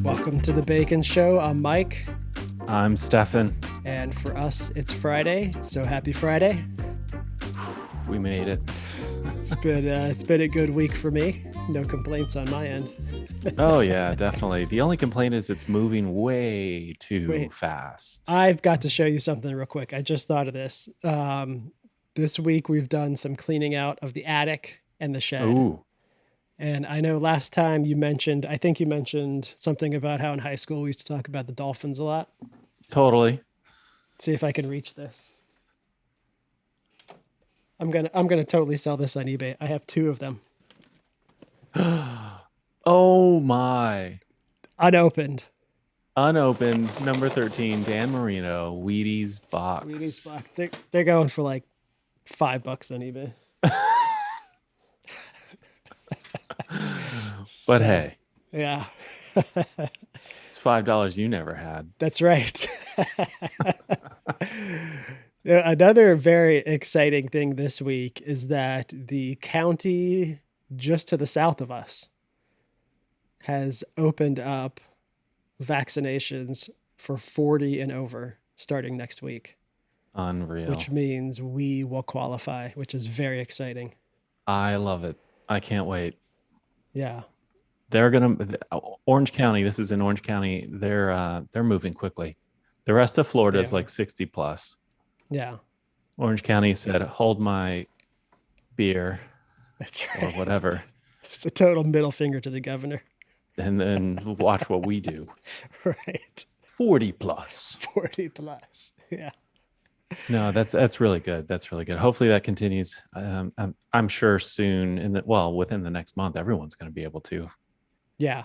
Welcome to the Bacon Show. I'm Mike. I'm Stephan. And for us, it's Friday. So happy Friday. We made it. It's been a good week for me. No complaints on my end. Oh yeah, definitely. The only complaint is it's moving way too fast. I've got to show you something real quick. I just thought of this. This week we've done some cleaning out of the attic and the shed. Ooh. And I know last time I think you mentioned something about how in high school we used to talk about the Dolphins a lot. Totally. Let's see if I can reach this. I'm gonna totally sell this on eBay. I have 2 of them. Oh my. Unopened. Number 13, Dan Marino, Wheaties box. Wheeties box. They're going for like $5 on eBay. But hey. Yeah. It's $5 you never had. That's right. Another very exciting thing this week is that the county just to the south of us has opened up vaccinations for 40 and over starting next week. Unreal. Which means we will qualify, which is very exciting. I love it. I can't wait. Yeah. They're Orange County. This is in Orange County. They're moving quickly. The rest of Florida is like 60 plus. Yeah. Orange County said, "Hold my beer." That's right. Or whatever. It's a total middle finger to the governor. And then watch what we do. Right. 40 plus. 40 plus. Yeah. No, that's really good. That's really good. Hopefully that continues. I'm sure soon within the next month, everyone's going to be able to. Yeah.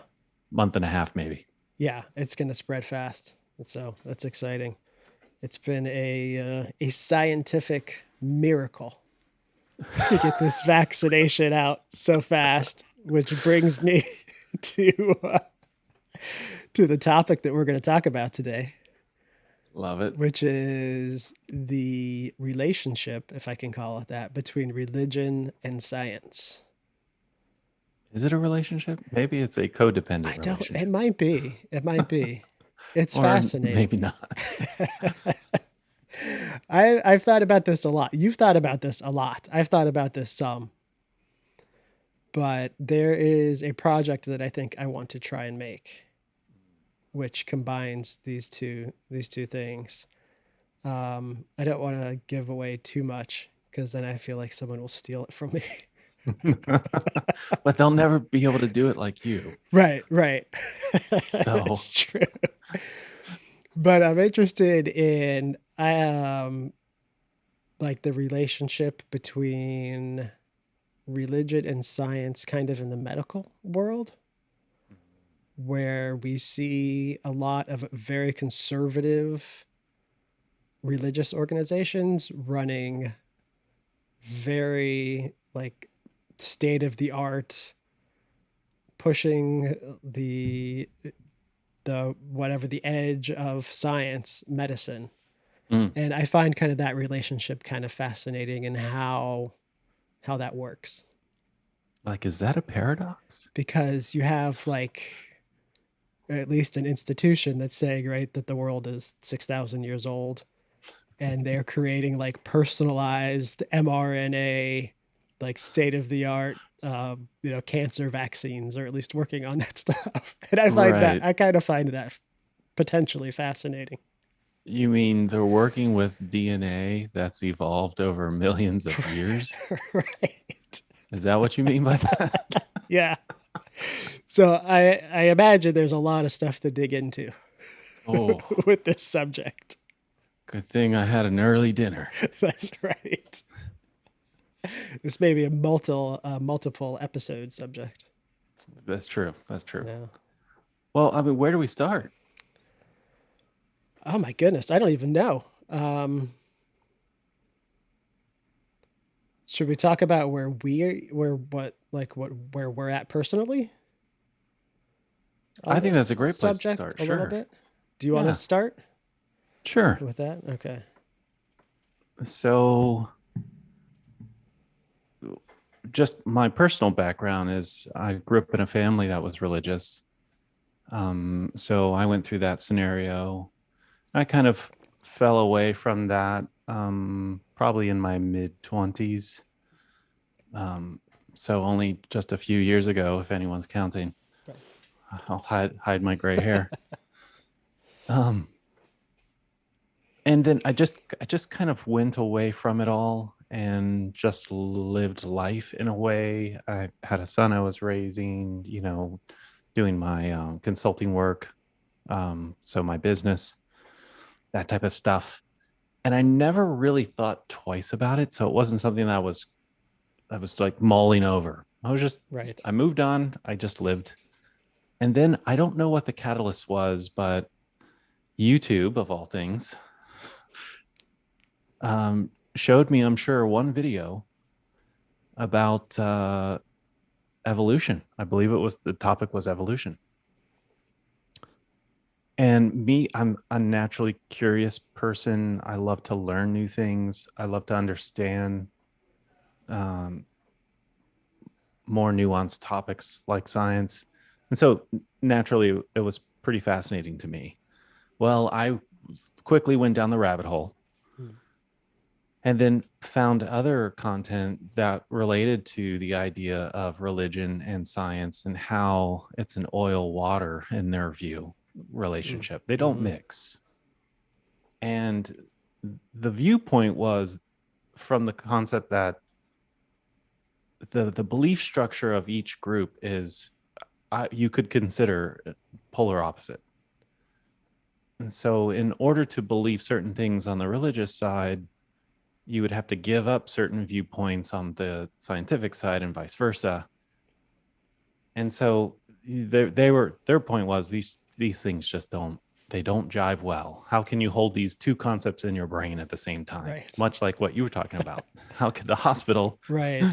Month and a half, maybe. Yeah. It's going to spread fast. So that's exciting. It's been a scientific miracle to get this vaccination out so fast, which brings me to the topic that we're going to talk about today. Love it. Which is the relationship, if I can call it that, between religion and science. Is it a relationship? Maybe it's a codependent relationship. It might be. It's fascinating. Maybe not. I've thought about this a lot. You've thought about this a lot. I've thought about this some. But there is a project that I think I want to try and make, which combines these two things. I don't want to give away too much because then I feel like someone will steal it from me. But they'll never be able to do it like you. Right. So. That's true. But I'm interested in like the relationship between religion and science kind of in the medical world, where we see a lot of very conservative religious organizations running very like state of the art, pushing the edge of science, medicine. And I find kind of that relationship kind of fascinating and how that works. Like, is that a paradox? Because you have like at least an institution that's saying, right, that the world is 6,000 years old and they're creating like personalized mRNA, like state of the art, cancer vaccines, or at least working on that stuff. And I kind of find that potentially fascinating. You mean they're working with DNA that's evolved over millions of years? Right. Is that what you mean by that? Yeah. So I imagine there's a lot of stuff to dig into with this subject. Good thing I had an early dinner. That's right. This may be a multiple episode subject. That's true. Yeah. Well, I mean, where do we start? Oh my goodness, I don't even know. Should we talk about where we're at personally? I think that's a great place to start. A little bit. Do you want to start? Sure. With that? Okay. So just my personal background is I grew up in a family that was religious. So I went through that scenario. I kind of fell away from that probably in my mid 20s. Um, so only just a few years ago, if anyone's counting. Right. I'll hide my gray hair. Um, and then I just kind of went away from it all and just lived life in a way. I had a son I was raising, doing my consulting work, so my business, that type of stuff. And I never really thought twice about it, so it wasn't something that I was like mulling over. Right. I moved on. I just lived. And then I don't know what the catalyst was, but YouTube, of all things, showed me, I'm sure, one video about evolution. I believe the topic was evolution. And me, I'm a naturally curious person. I love to learn new things. I love to understand um, more nuanced topics like science. And so naturally, it was pretty fascinating to me. Well, I quickly went down the rabbit hole Mm. and then found other content that related to the idea of religion and science and how it's an oil water in their view Mm. relationship. They don't Hmm. mix. And the viewpoint was from the concept that the belief structure of each group is you could consider polar opposite. And so in order to believe certain things on the religious side, you would have to give up certain viewpoints on the scientific side and vice versa. And so their point was these things just don't jive well. How can you hold these two concepts in your brain at the same time? Right. Much like what you were talking about. How could the hospital Right.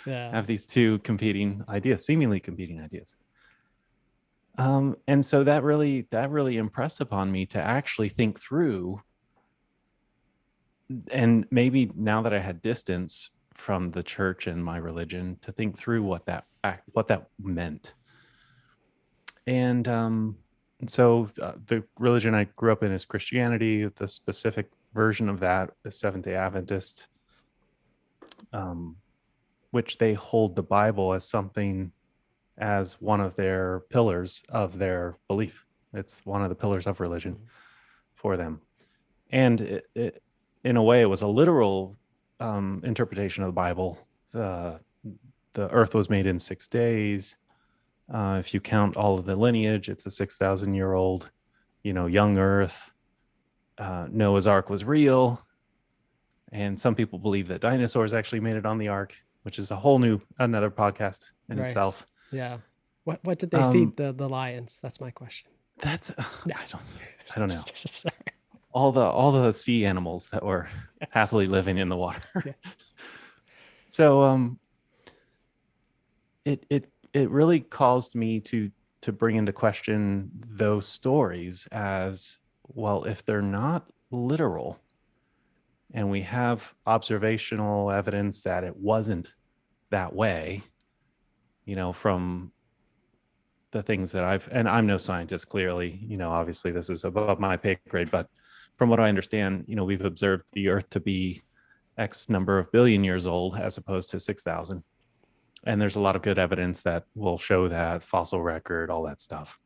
Yeah. have these two competing ideas, seemingly competing ideas? And so that really impressed upon me to actually think through, and maybe now that I had distance from the church and my religion, to think through what that meant. And so the religion I grew up in is Christianity. The specific version of that is Seventh Day Adventist, um, which they hold the Bible as one of their pillars of their belief. It's one of the pillars of religion Mm. for them. And in a way, it was a literal interpretation of the Bible. The earth was made in 6 days. If you count all of the lineage, it's a 6,000-year-old, young earth. Noah's Ark was real. And some people believe that dinosaurs actually made it on the ark, which is another podcast in Right. itself. Yeah. What did they feed Um, the lions? That's my question. that's No. I don't know. Sorry. All the sea animals that were Yes. happily living in the water. Yeah. So it really caused me to bring into question those stories as well. If they're not literal and we have observational evidence that it wasn't that way, from the things that and I'm no scientist, clearly, obviously this is above my pay grade, but from what I understand, we've observed the earth to be X number of billion years old as opposed to 6,000. And there's a lot of good evidence that will show that, fossil record, all that stuff.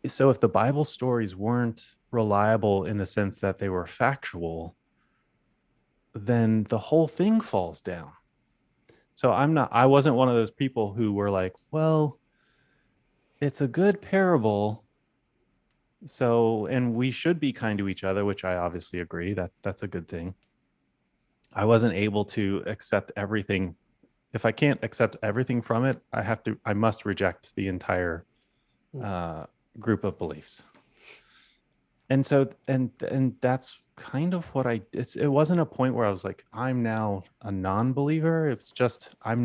So if the Bible stories weren't reliable in the sense that they were factual, then the whole thing falls down. So I wasn't one of those people who were like, well, it's a good parable. So, and we should be kind to each other, which I obviously agree that that's a good thing. I wasn't able to accept everything. If I can't accept everything from it, I must reject the entire Mm. uh, group of beliefs. And so, and that's kind of what it wasn't a point where I was like, I'm now a non-believer. It's just, Right.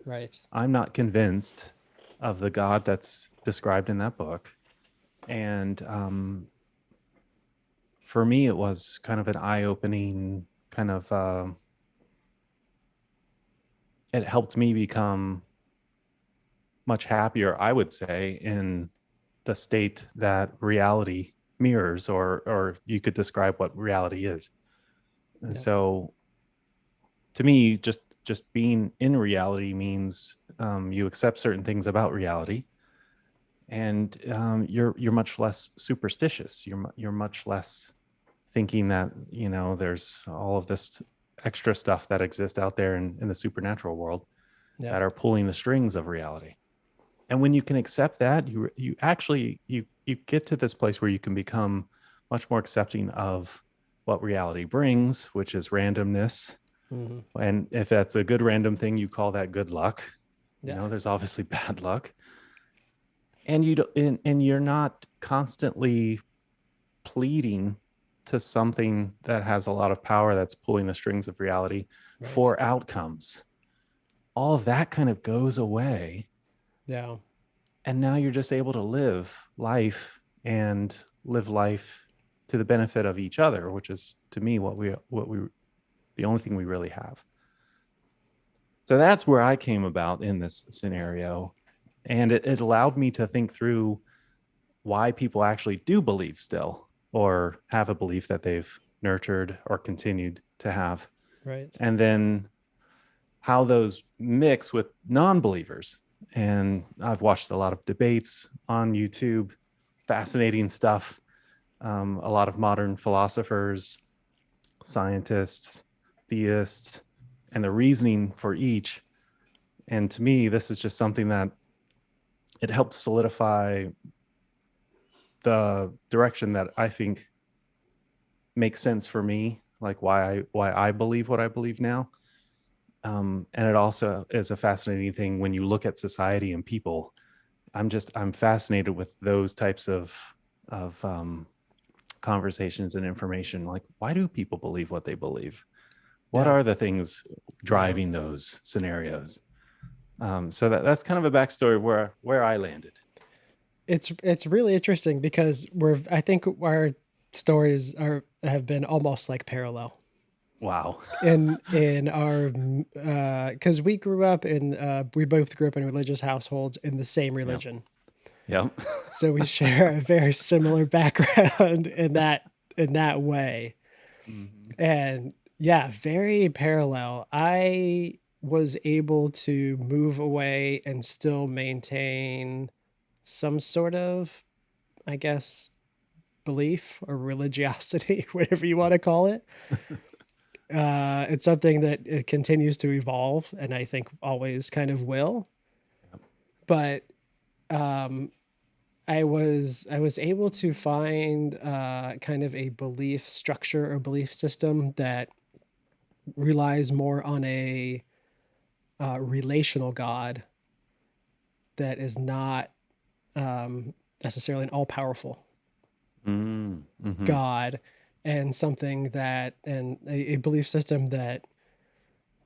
Right. I'm not convinced of the God that's described in that book. And for me, it was kind of an eye-opening kind of it helped me become much happier, I would say, in the state that reality mirrors, or you could describe what reality is. And Yep. so to me, just being in reality means you accept certain things about reality, and you're much less superstitious. You're much less thinking that there's all of this extra stuff that exists out there in the supernatural world Yep. that are pulling the strings of reality. And when you can accept that, you actually you get to this place where you can become much more accepting of what reality brings, which is randomness. Hmm. And if that's a good random thing, you call that good luck. Yeah. There's obviously bad luck. And you don't, and you're not constantly pleading to something that has a lot of power that's pulling the strings of reality Right. for outcomes. All of that kind of goes away, Yeah. and now you're just able to live life, and live life to the benefit of each other, which is, to me, what we the only thing we really have. So that's where I came about in this scenario, and it allowed me to think through why people actually do believe still, or have a belief that they've nurtured or continued to have, Right. and then how those mix with non-believers. And I've watched a lot of debates on YouTube, fascinating stuff. A lot of modern philosophers, scientists, theists, and the reasoning for each. And to me, this is just something that it helped solidify the direction that I think makes sense for me, like why I believe what I believe now. And it also is a fascinating thing when you look at society and people. I'm fascinated with those types of conversations and information. Like, why do people believe what they believe? What Yeah. are the things Yeah. driving those scenarios? So that's kind of a backstory of where I landed. It's really interesting because I think our stories have been almost like parallel Wow. in our because we both grew up in religious households in the same Yep. religion, Yep. so we share a very similar background in that way. Mhm. And yeah, very parallel. I was able to move away and still maintain some sort of, I guess, belief or religiosity, whatever you want to call it. It's something that it continues to evolve, and I think always kind of will. Yep. But um, I was able to find kind of a belief structure or belief system that relies more on a relational God that is not necessarily an all powerful Mm-hmm. God, and a belief system that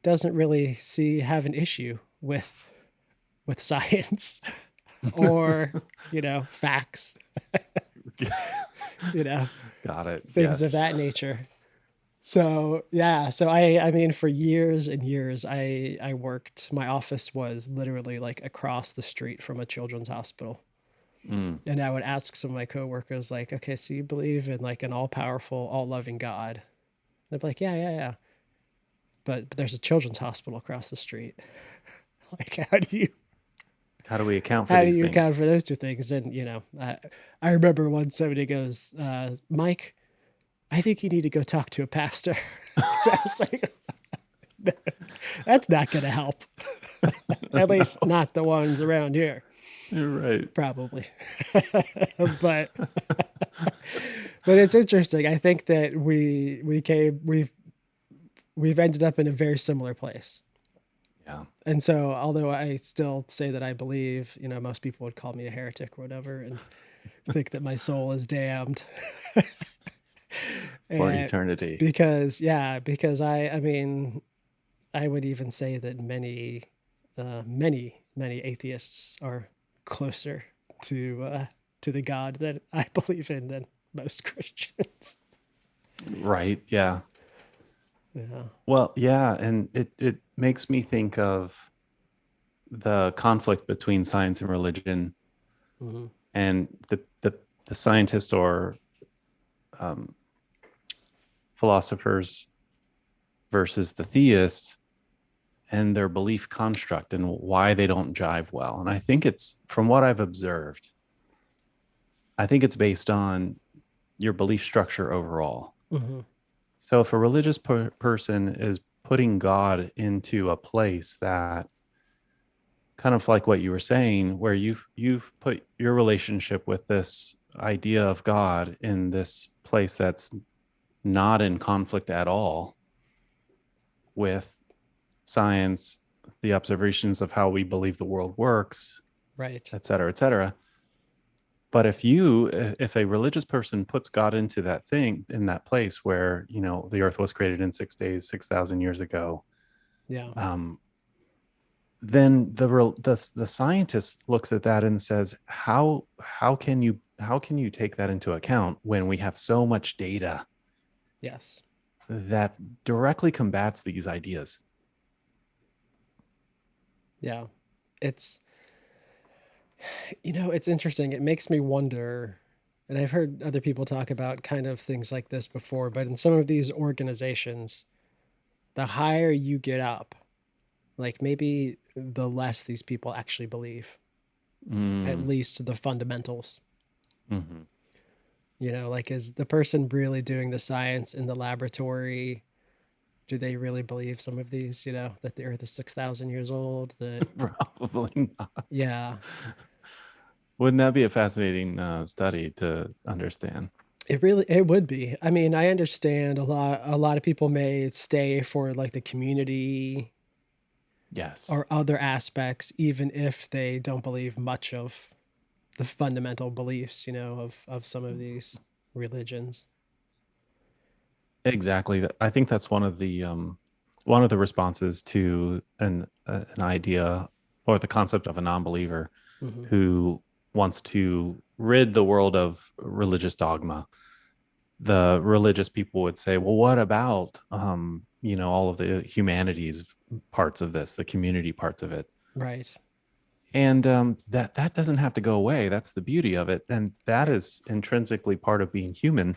doesn't really have an issue with science or facts, you know Got it. things of Yes. that nature. So yeah, so I mean, for years and years, I worked. My office was literally like across the street from a children's hospital, Mm. and I would ask some of my coworkers, like, okay, so you believe in like an all powerful, all loving God? They'd be like, yeah, yeah, yeah. But there's a children's hospital across the street. Like, How do we account for how do these you things? account for those two things? And I remember once somebody goes, Mike, I think you need to go talk to a pastor. I was like, that's not going to help. At least No, not the ones around here, you're right. probably. but but it's interesting. I think that we've ended up in a very similar place. Yeah. And so, although I still say that I believe, most people would call me a heretic or whatever, and think that my soul is damned. For And eternity. because I mean, I would even say that many atheists are closer to the God that I believe in than most Christians. Right. Yeah. Yeah. Well, yeah, and it makes me think of the conflict between science and religion, Hmm. and the scientists or um, philosophers versus the theists and their belief construct and why they don't jive well. And I think it's, from what I've observed, I think it's based on your belief structure overall. Hmm. So if a religious person is putting God into a place that, kind of like what you were saying, where you've put your relationship with this idea of God in this place that's not in conflict at all with science, the observations of how we believe the world works, Right. et cetera, et cetera. But if a religious person puts God into that thing, in that place where, the earth was created in 6 days, 6,000 years ago, Yeah. um, then the scientist looks at that and says, how can you take that into account when we have so much data Yes. that directly combats these ideas? Yeah. It's, it's interesting. It makes me wonder, and I've heard other people talk about kind of things like this before, but in some of these organizations, the higher you get up, like maybe the less these people actually believe, at Mm, least the fundamentals. mhm. Like is the person really doing the science in the laboratory? Do they really believe some of these, that the earth is 6,000 years old? That, Probably not. yeah, Wouldn't that be a fascinating study to understand? it would be. I mean, I understand a lot of people may stay for like the community Yes. or other aspects, even if they don't believe much of the fundamental beliefs, of some of these religions. Exactly. I think that's one of the responses to an idea or the concept of a non-believer Hmm. who wants to rid the world of religious dogma. The religious people would say, well, what about all of the humanities parts of this, the community parts of it? Right. And that doesn't have to go away. That's the beauty of it, and that Right. is intrinsically part of being human,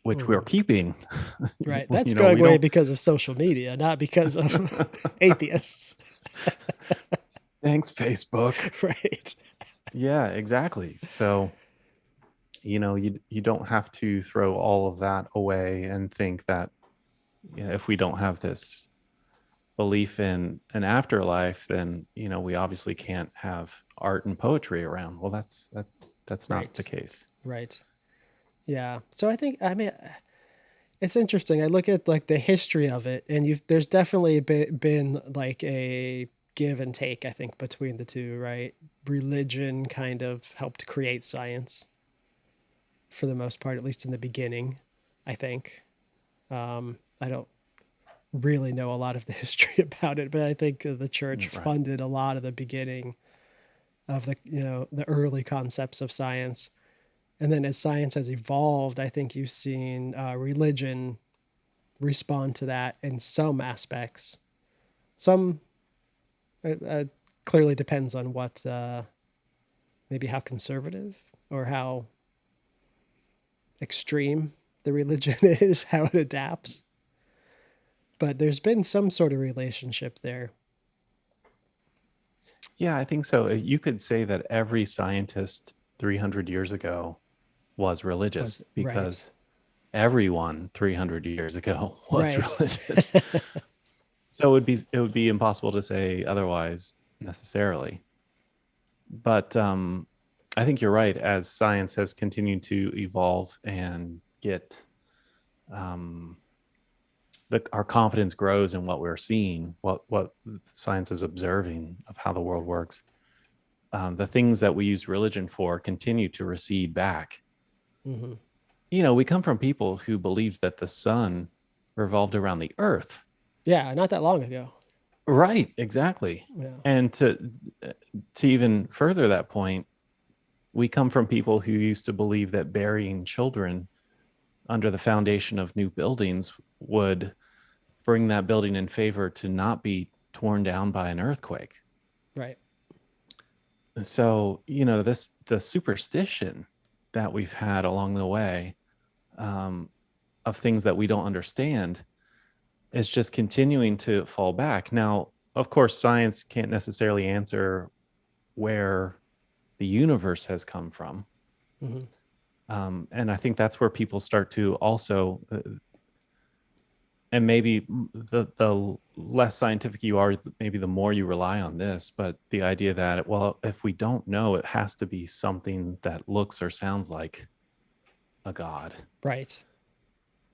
which we're Hmm. keeping. Right. That's We going away don't. because of social media, not because of atheists. Thanks, Facebook. Right. Yeah, exactly. So, you don't have to throw all of that away and think that, if we don't have this belief in an afterlife, then, we obviously can't have art and poetry around. Well, that's not the Right. case. Right. Yeah. So I mean, it's interesting. I look at like the history of it, and there's definitely been like a give and take, I think, between the two, right? Religion kind of helped create science for the most part, at least in the beginning, I think. I don't really know a lot of the history about it, but I think the church Right. funded a lot of the beginning of the early concepts of science. And then as science has evolved, I think you've seen religion respond to that in some aspects. Some clearly depends on what, maybe how conservative or how extreme the religion is, how it adapts. But there's been some sort of relationship there. Yeah, I think so. You could say that every scientist 300 years ago was Was religious right, because everyone 300 years ago was right, religious. So it would be impossible to say otherwise necessarily. But I think you're right. As science has continued to evolve and get um, our confidence grows in what we're seeing, what science is observing of how the world works. The things that we use religion for continue to recede back. hmm, We come from people who believed that the sun revolved around the earth. yeah, not that long ago. Right, exactly. Yeah, And to even further that point, we come from people who used to believe that burying children under the foundation of new buildings would bring that building in favor to not be torn down by an earthquake. Right. So, the superstition that we've had along the way, of things that we don't understand, is just continuing to fall back. Now, of course, science can't necessarily answer where the universe has come from. Hmm. And I think that's where people start to also, and maybe the less scientific you are, maybe the more you rely on this, but the idea that, well, if we don't know, it has to be something that looks or sounds like a god. Right.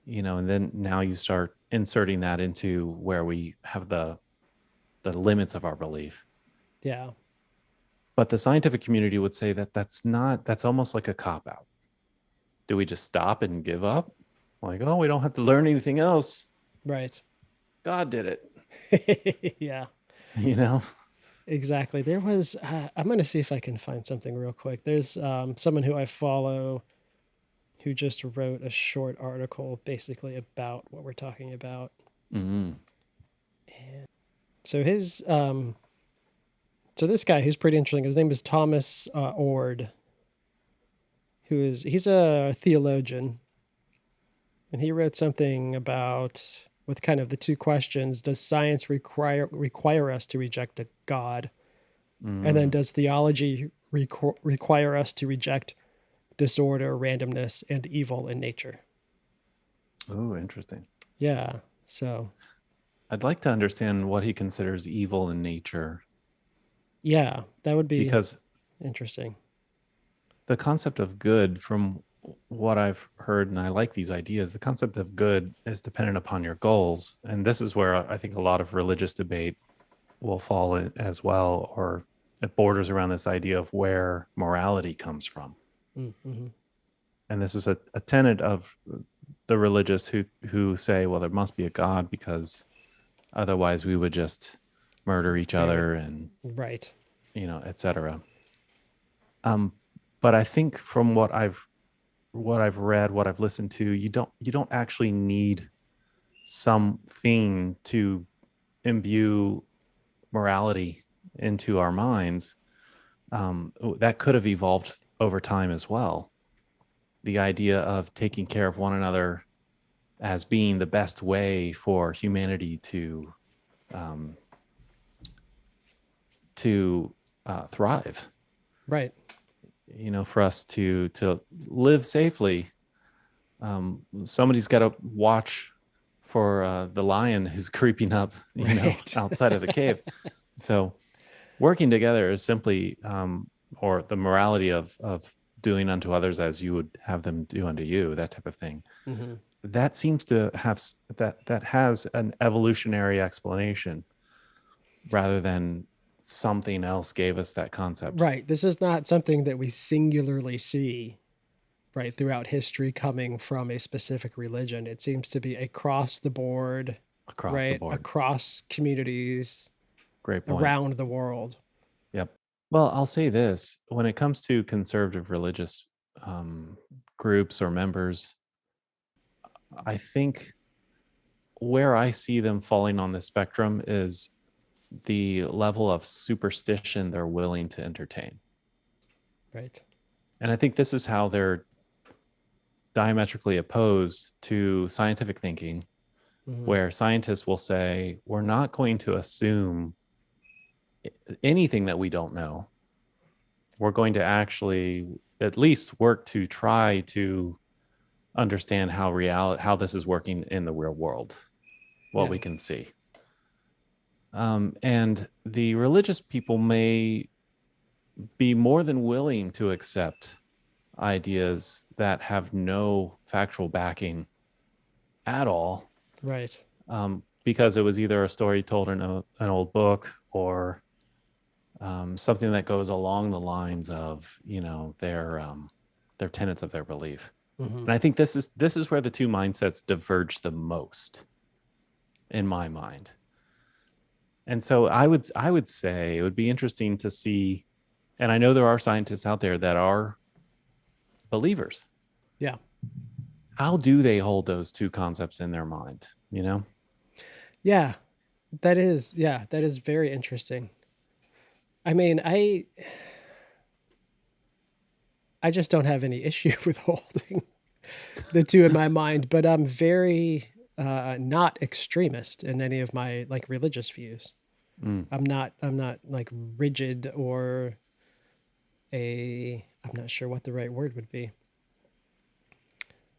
And then now you start inserting that into where we have the limits of our belief. Yeah. But the scientific community would say that that's almost like a cop out. Do we just stop and give up? Like, oh, we don't have to learn anything else. Right. God did it. Yeah. You know? Exactly. There was, I'm going to see if I can find something real quick. There's someone who I follow who just wrote a short article basically about what we're talking about. Mm-hmm. And so so this guy who's pretty interesting, his name is Thomas Ord, he's a theologian, and he wrote something about with kind of the two questions: does science require us to reject a God, and then Mm. does theology require us to reject disorder, randomness, and evil in nature? Oh, interesting. Yeah. So I'd like to understand what he considers evil in nature, yeah, that would be because interesting. the concept of good, from what I've heard, and I like these ideas, the concept of good is dependent upon your goals. And this is where I think a lot of religious debate will fall in as well, or it borders around this idea of where morality comes from. Mm-hmm. And this is a tenet of the religious who say, well, there must be a God because otherwise we would just murder each other and, Right. etc. Um, but I think from what I've read, what I've listened to, you don't actually need something to imbue morality into our minds. That could have evolved over time as well. The idea of taking care of one another as being the best way for humanity um, to thrive. Right. For us to live safely. Somebody's got to watch for the lion who's creeping up, Right. outside of the cave. So working together is simply, or the morality of doing unto others as you would have them do unto you, that type of thing. Mm-hmm. That seems to have that has an evolutionary explanation rather than something else gave us that concept. Right. This is not something that we singularly see, right, throughout history coming from a specific religion. It seems to be across the board, Across the right, board. across communities Great point. around the world. Yep. Well, I'll say this: when it comes to conservative religious um, groups or members, I think where I see them falling on the spectrum is the level of superstition they're willing to entertain. Right. And I think this is how they're diametrically opposed to scientific thinking, Mm-hmm. where scientists will say, we're not going to assume anything that we don't know. We're going to actually at least work to try to understand how this is working in the real world, what Yeah. we can see. And the religious people may be more than willing to accept ideas that have no factual backing at all, Right. because it was either a story told in an old book, or something that goes along the lines of their tenets of their belief. Mm-hmm. And I think this is where the two mindsets diverge the most in my mind. And so I would say it would be interesting to see, and I know there are scientists out there that are believers. Yeah. How do they hold those two concepts in their mind? Yeah, that is very interesting. I mean, I just don't have any issue with holding the two in my mind, but I'm very not extremist in any of my like religious views. Mm, I'm not like rigid or I'm not sure what the right word would be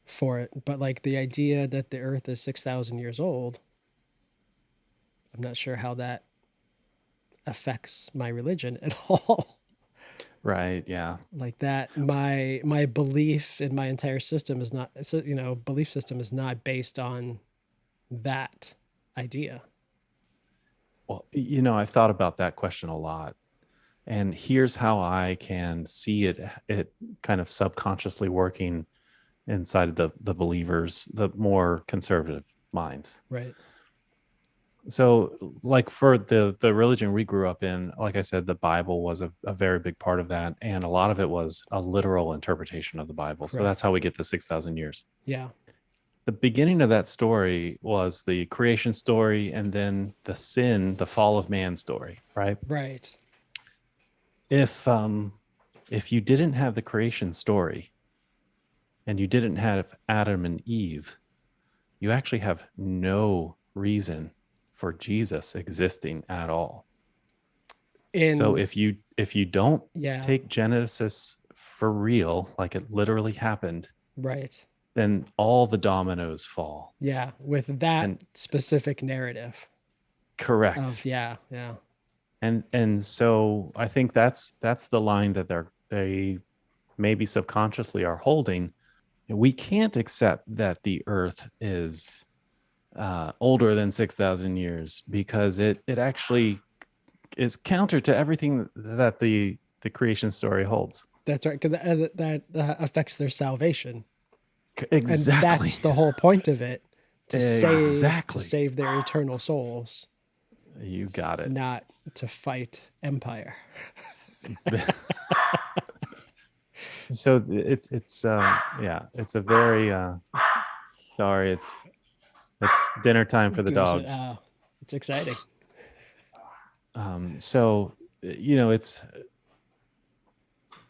for it, but like the idea that the earth is 6,000 years old, I'm not sure how that affects my religion at all. right. Yeah. Like that my belief in my entire system is not, so belief system is not based on that idea. Well, I've thought about that question a lot. And here's how I can see it kind of subconsciously working inside of the believers, the more conservative minds. Right. So like for the religion we grew up in, like I said, the Bible was a very big part of that. And a lot of it was a literal interpretation of the Bible. So that's Correct. how we get the 6,000 years. Yeah. The beginning of that story was the creation story and then the fall of man story, right? Right. If you didn't have the creation story and you didn't have Adam and Eve, you actually have no reason for Jesus existing at all. So In if you don't Yeah. take Genesis for real, like it literally happened, Right. then all the dominoes fall. Yeah, with that And specific narrative correct. of yeah. And so I think that's the line that they maybe subconsciously are holding. We can't accept that the earth is older than 6,000 years because it actually is counter to everything that the creation story holds. That's right, because that affects their salvation, and Exactly. that's the whole point of it, to Exactly. save their eternal souls, You got it. not to fight empire. So it's yeah, it's a very sorry, it's dinner time for the dogs. It's exciting. So it's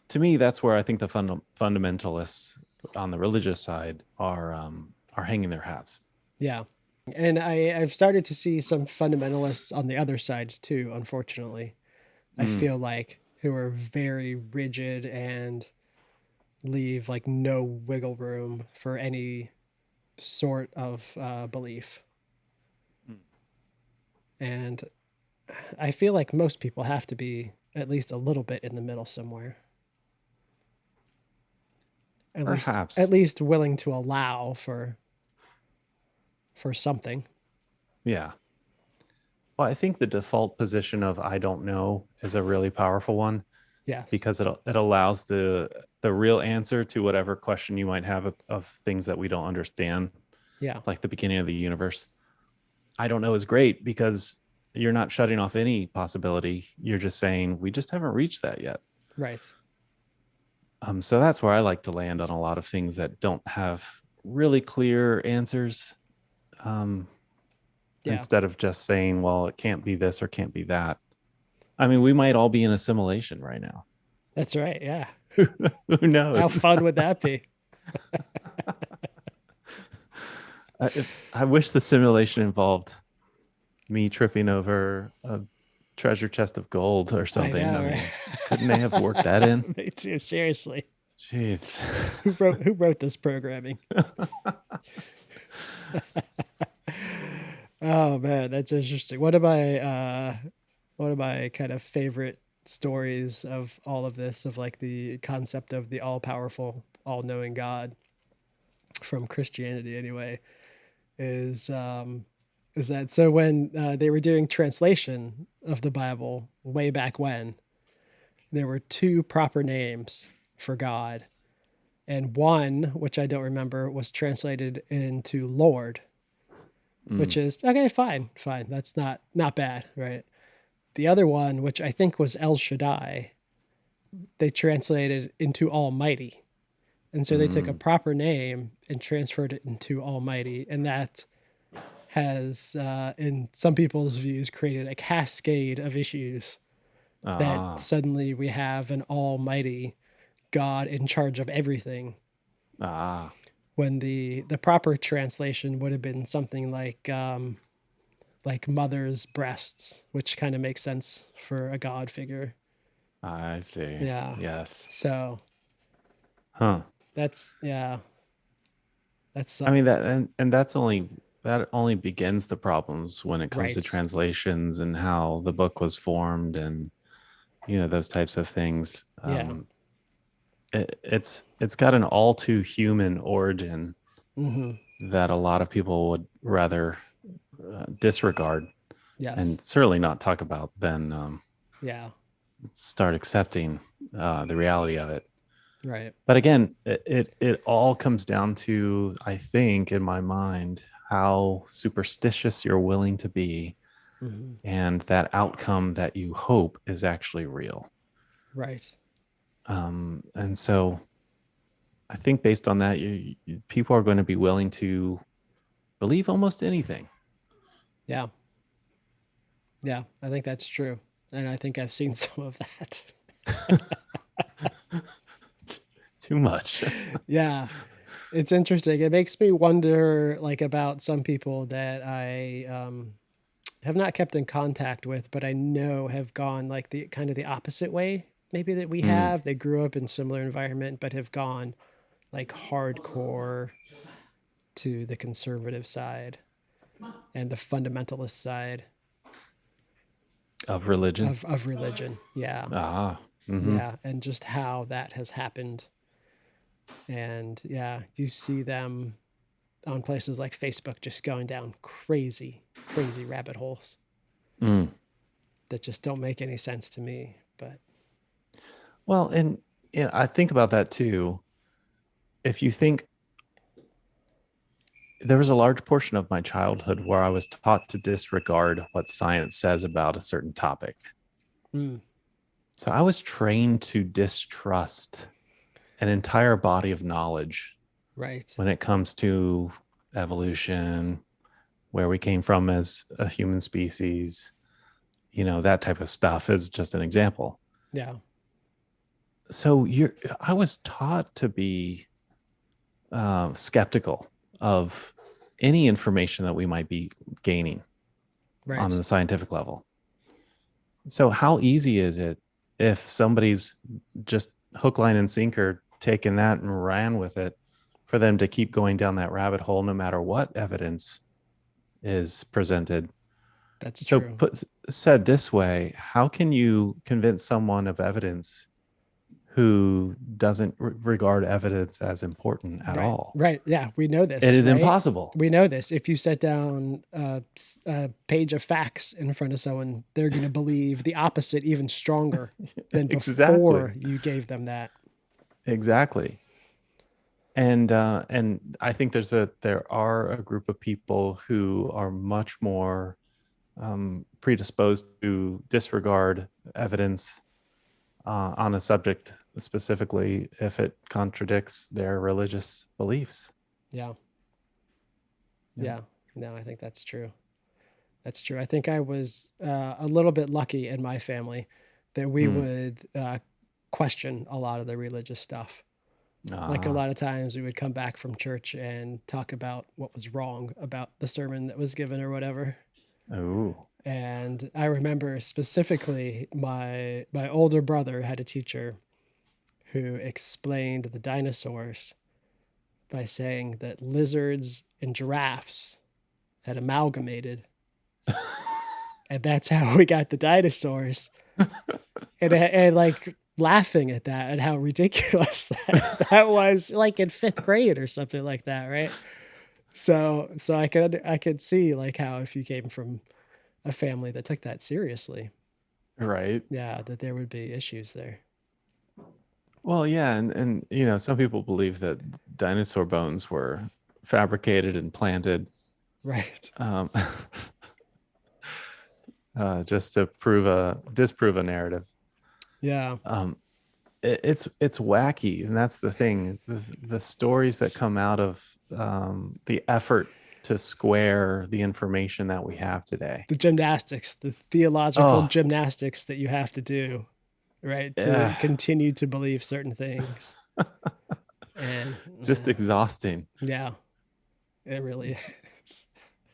to me that's where I think the fundamentalists on the religious side are hanging their hats. Yeah, and I've started to see some fundamentalists on the other side too. Unfortunately, I Mm, feel like who are very rigid and leave like no wiggle room for any sort of belief. mm. And I feel like most people have to be at least a little bit in the middle somewhere. At Perhaps. least willing to allow for something. Yeah. Well, I think the default position of I don't know is a really powerful one Yes. because it allows the real answer to whatever question you might have of things that we don't understand, Yeah. like the beginning of the universe. I don't know is great because you're not shutting off any possibility. You're just saying we just haven't reached that yet. Right. So that's where I like to land on a lot of things that don't have really clear answers. Um, Yeah. Instead of just saying, well, it can't be this or can't be that. I mean, we might all be in a simulation right now. That's right. Yeah. Who How knows? fun would that be? I wish the simulation involved me tripping over a treasure chest of gold or I something. know, I right? mean, couldn't they have worked that in? Me too. Seriously, Jeez. who wrote this programming? Oh man, that's interesting. One of my kind of favorite stories of all of this, of like the concept of the all powerful, all knowing God from Christianity anyway, is is that so when they were doing translation of the Bible way back when, there were two proper names for God, and one, which I don't remember, was translated into Lord, Mm, which is okay, fine. That's not bad, right? The other one, which I think was El Shaddai, they translated into Almighty. And so they took a mm, proper name and transferred it into Almighty. And that has, in some people's views, created a cascade of issues that Ah, suddenly we have an almighty God in charge of everything, ah, when the proper translation would have been something like mother's breasts, which kind of makes sense for a God figure. I see. Yeah. Yes. So Huh. that's, yeah, that's I mean something. that, and that only begins the problems when it comes to Right. translations and how the book was formed, and those types of things. Yeah. It's got an all too human origin Mm-hmm. that a lot of people would rather disregard Yes. and certainly not talk about than Yeah. start accepting the reality of it. Right. But again, it all comes down to, I think, in my mind, how superstitious you're willing to be, Mm-hmm. and that outcome that you hope is actually real. Right. And so I think based on that, people are going to be willing to believe almost anything. Yeah. Yeah. I think that's true. And I think I've seen some of that. Too much. Yeah. It's interesting. It makes me wonder, like, about some people that I have not kept in contact with, but I know have gone like the kind of the opposite way, maybe, that we Mm. have. They grew up in similar environment, but have gone like hardcore to the conservative side and the fundamentalist side Of religion. of religion. Yeah. Ah. Mm-hmm. Yeah. And just how that has happened. And yeah, you see them on places like Facebook just going down crazy, crazy rabbit holes Mm. that just don't make any sense to me. But Well, and I think about that too. If you think, there was a large portion of my childhood where I was taught to disregard what science says about a certain topic. mm, So I was trained to distrust an entire body of knowledge right. when it comes to evolution, where we came from as a human species, that type of stuff is just an example. Yeah. So I was taught to be skeptical of any information that we might be gaining on Right. the scientific level. So how easy is it if somebody's just hook, line, and sinker taken that and ran with it, for them to keep going down that rabbit hole no matter what evidence is presented? That's So true. said this way, how can you convince someone of evidence who doesn't regard evidence as important at Right. all? Right. Yeah. We know It this, is right? impossible. We know this. If you set down a page of facts in front of someone, they're going to believe the opposite even stronger than Exactly. before you gave them that. Exactly. And I think there are a group of people who are much more predisposed to disregard evidence on a subject, specifically if it contradicts their religious beliefs. Yeah. Yeah. Yeah. No, I think that's true. That's true. I think I was a little bit lucky in my family that we Mm. would question a lot of the religious stuff. Like, a Ah. lot of times we would come back from church and talk about what was wrong about the sermon that was given or whatever. Oh. And I remember specifically my older brother had a teacher who explained the dinosaurs by saying that lizards and giraffes had amalgamated, and that's how we got the dinosaurs. And like laughing at that and how ridiculous that was, like in fifth grade or something like that, right? So I could see like how, if you came from a family that took that seriously, Right. yeah, that there would be issues there. Well, yeah, and some people believe that dinosaur bones were fabricated and planted, Right. um, just to disprove a narrative. Yeah. Um, it's wacky, and that's the thing. The stories that come out of the effort to square the information that we have today. The gymnastics, the theological Oh, gymnastics that you have to do, right, to yeah, continue to believe certain things. And just exhausting. yeah, it really It's- is.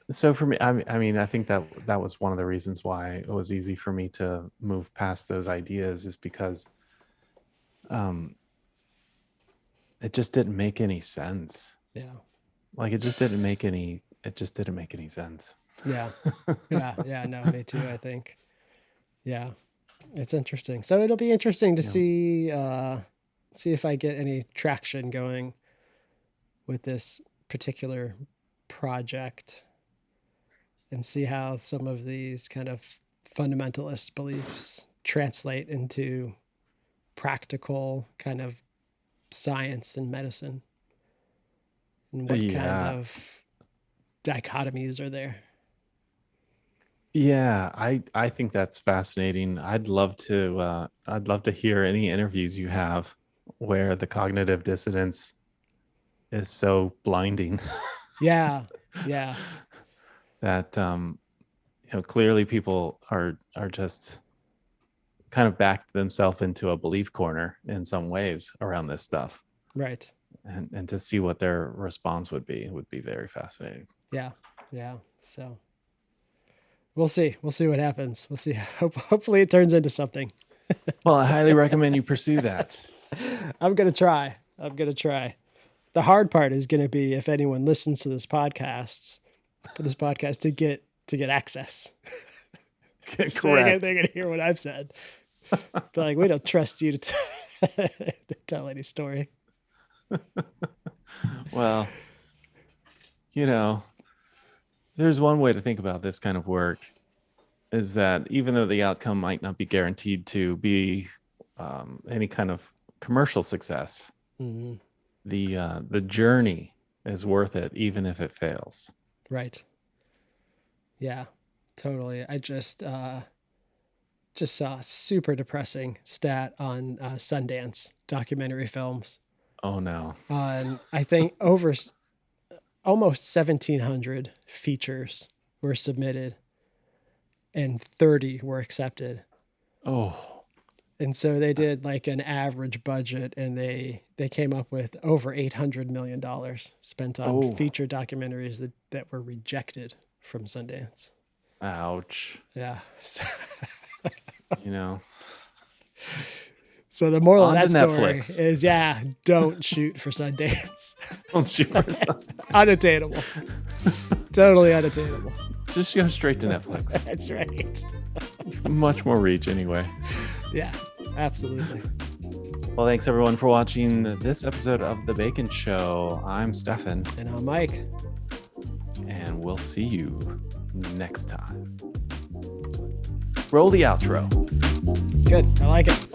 So for me, I mean, I think that was one of the reasons why it was easy for me to move past those ideas, is because it just didn't make any sense. Yeah. Like it just didn't make any sense. Yeah. Yeah. No, me too, I think. Yeah. It's interesting. So it'll be interesting to see if I get any traction going with this particular project and see how some of these kind of fundamentalist beliefs translate into practical kind of science and medicine, and what kind Yeah. of dichotomies are there. Yeah, I think that's fascinating. I'd love to hear any interviews you have where the cognitive dissonance is so blinding Yeah. Yeah. that clearly people are just kind of backed themselves into a belief corner in some ways around this stuff. Right. And to see what their response would be very fascinating. Yeah. Yeah. So we'll see. We'll see what happens. We'll see. Hopefully it turns into something. Well, I highly recommend you pursue that. I'm going to try. The hard part is going to be if anyone listens to this podcast to get access. So Correct. they're going to hear what I've said. But like, we don't trust you to tell any story. Well, there's one way to think about this kind of work, is that even though the outcome might not be guaranteed to be any kind of commercial success, Mm-hmm. the journey is worth it, even if it fails. Right. Yeah, totally. I just saw a super depressing stat on Sundance documentary films. Oh no. On I think over almost 1,700 features were submitted, and 30 were accepted. Oh. And so they did like an average budget, and they came up with over $800 million spent on feature documentaries that were rejected from Sundance. Ouch. Yeah. You know. So the moral of On that to story Netflix. is, yeah, don't shoot for Sundance. Don't shoot for something. Unattainable. Totally unattainable. Just go straight to Netflix. That's right. Much more reach anyway. Yeah, absolutely. Well, thanks everyone for watching this episode of The Bacon Show. I'm Stephan. And I'm Mike. And we'll see you next time. Roll the outro. Good. I like it.